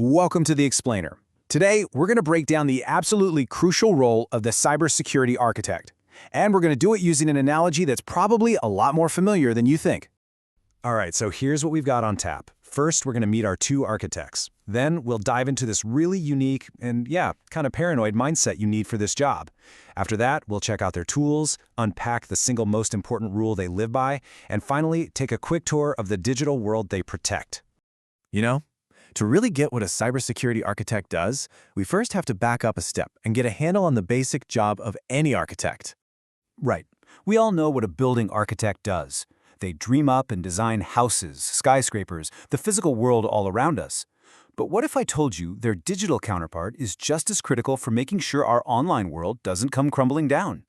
Welcome to The Explainer. Today, we're going to break down the absolutely crucial role of the cybersecurity architect. And we're going to do it using an analogy that's probably a lot more familiar than you think. All right, so here's what we've got on tap. First, we're going to meet our two architects. Then, we'll dive into this really unique and, kind of paranoid mindset you need for this job. After that, we'll check out their tools, unpack the single most important rule they live by, and finally, take a quick tour of the digital world they protect. You know, to really get what a cybersecurity architect does, we first have to back up a step and get a handle on the basic job of any architect. Right. We all know what a building architect does. They dream up and design houses, skyscrapers, the physical world all around us. But what if I told you their digital counterpart is just as critical for making sure our online world doesn't come crumbling down?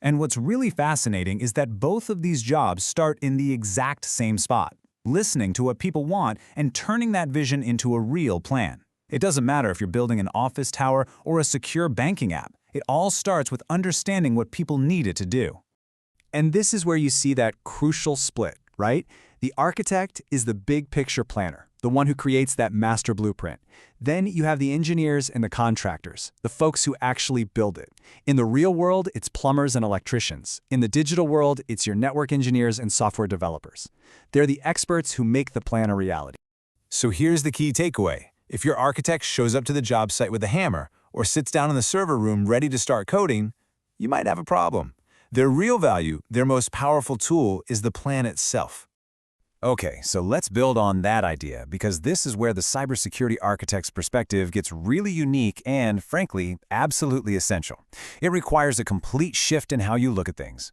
And what's really fascinating is that both of these jobs start in the exact same spot, listening to what people want and turning that vision into a real plan. It doesn't matter if you're building an office tower or a secure banking app. It all starts with understanding what people need it to do. And this is where you see that crucial split, right? The architect is the big picture planner, the one who creates that master blueprint. Then you have the engineers and the contractors, the folks who actually build it. In the real world, it's plumbers and electricians. In the digital world, it's your network engineers and software developers. They're the experts who make the plan a reality. So here's the key takeaway. If your architect shows up to the job site with a hammer or sits down in the server room ready to start coding, you might have a problem. Their real value, their most powerful tool, is the plan itself. Okay, so let's build on that idea, because this is where the cybersecurity architect's perspective gets really unique and, frankly, absolutely essential. It requires a complete shift in how you look at things.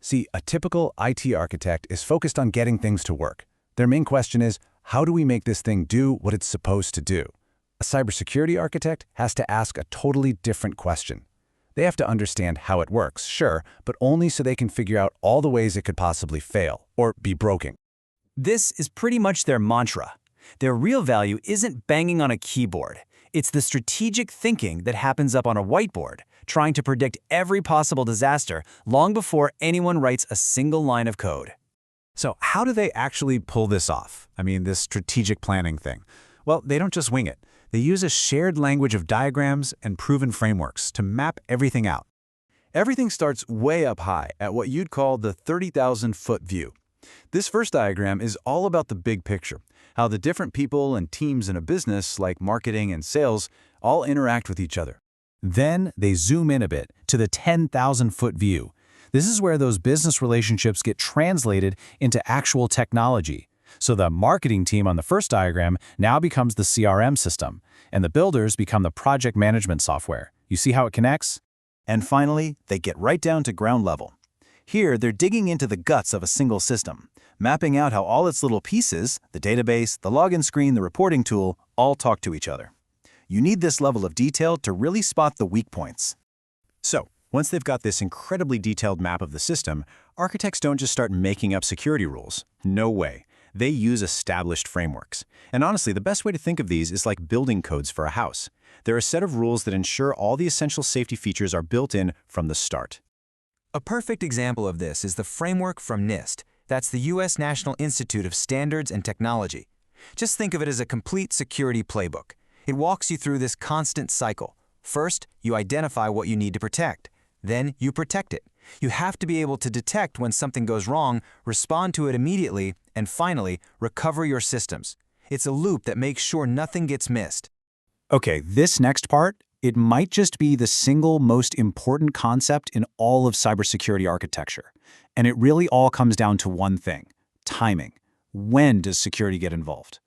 See, a typical IT architect is focused on getting things to work. Their main question is, how do we make this thing do what it's supposed to do? A cybersecurity architect has to ask a totally different question. They have to understand how it works, sure, but only so they can figure out all the ways it could possibly fail or be broken. This is pretty much their mantra. Their real value isn't banging on a keyboard. It's the strategic thinking that happens up on a whiteboard, trying to predict every possible disaster long before anyone writes a single line of code. So how do they actually pull this off? I mean, this strategic planning thing. Well, they don't just wing it. They use a shared language of diagrams and proven frameworks to map everything out. Everything starts way up high at what you'd call the 30,000-foot view. This first diagram is all about the big picture, how the different people and teams in a business, like marketing and sales, all interact with each other. Then they zoom in a bit to the 10,000-foot view. This is where those business relationships get translated into actual technology. So the marketing team on the first diagram now becomes the CRM system, and the builders become the project management software. You see how it connects? And finally, they get right down to ground level. Here, they're digging into the guts of a single system, mapping out how all its little pieces, the database, the login screen, the reporting tool, all talk to each other. You need this level of detail to really spot the weak points. So, once they've got this incredibly detailed map of the system, architects don't just start making up security rules. No way. They use established frameworks. And honestly, the best way to think of these is like building codes for a house. They're a set of rules that ensure all the essential safety features are built in from the start. A perfect example of this is the framework from NIST. That's the U.S. National Institute of Standards and Technology. Just think of it as a complete security playbook. It walks you through this constant cycle. First, you identify what you need to protect. Then you protect it. You have to be able to detect when something goes wrong, respond to it immediately, and finally, recover your systems. It's a loop that makes sure nothing gets missed. Okay, this next part, it might just be the single most important concept in all of cybersecurity architecture. And it really all comes down to one thing: timing. When does security get involved?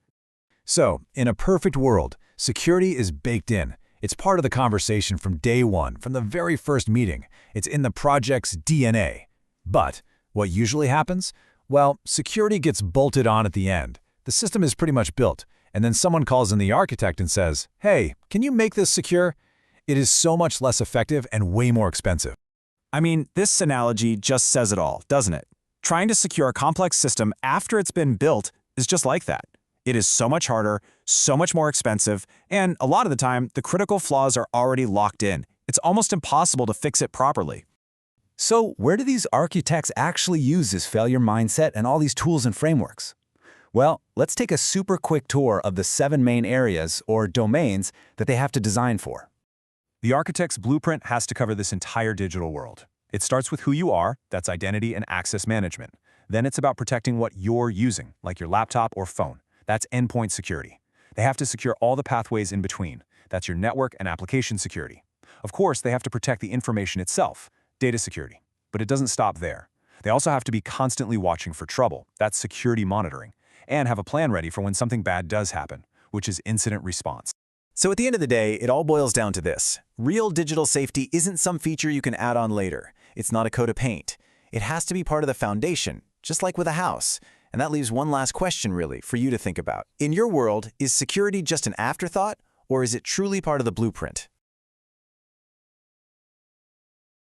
So, in a perfect world, security is baked in. It's part of the conversation from day one, from the very first meeting. It's in the project's DNA. But what usually happens? Well, security gets bolted on at the end. The system is pretty much built, and then someone calls in the architect and says, "Hey, can you make this secure?" It is so much less effective and way more expensive. I mean, this analogy just says it all, doesn't it? Trying to secure a complex system after it's been built is just like that. It is so much harder, so much more expensive, and a lot of the time, the critical flaws are already locked in. It's almost impossible to fix it properly. So where do these architects actually use this failure mindset and all these tools and frameworks? Well, let's take a super quick tour of the 7 main areas, or domains, that they have to design for. The architect's blueprint has to cover this entire digital world. It starts with who you are, that's identity and access management. Then it's about protecting what you're using, like your laptop or phone. That's endpoint security. They have to secure all the pathways in between. That's your network and application security. Of course, they have to protect the information itself, data security. But it doesn't stop there. They also have to be constantly watching for trouble. That's security monitoring. And have a plan ready for when something bad does happen, which is incident response. So at the end of the day, it all boils down to this. Real digital safety isn't some feature you can add on later. It's not a coat of paint. It has to be part of the foundation, just like with a house. And that leaves one last question, really, for you to think about. In your world, is security just an afterthought, or is it truly part of the blueprint?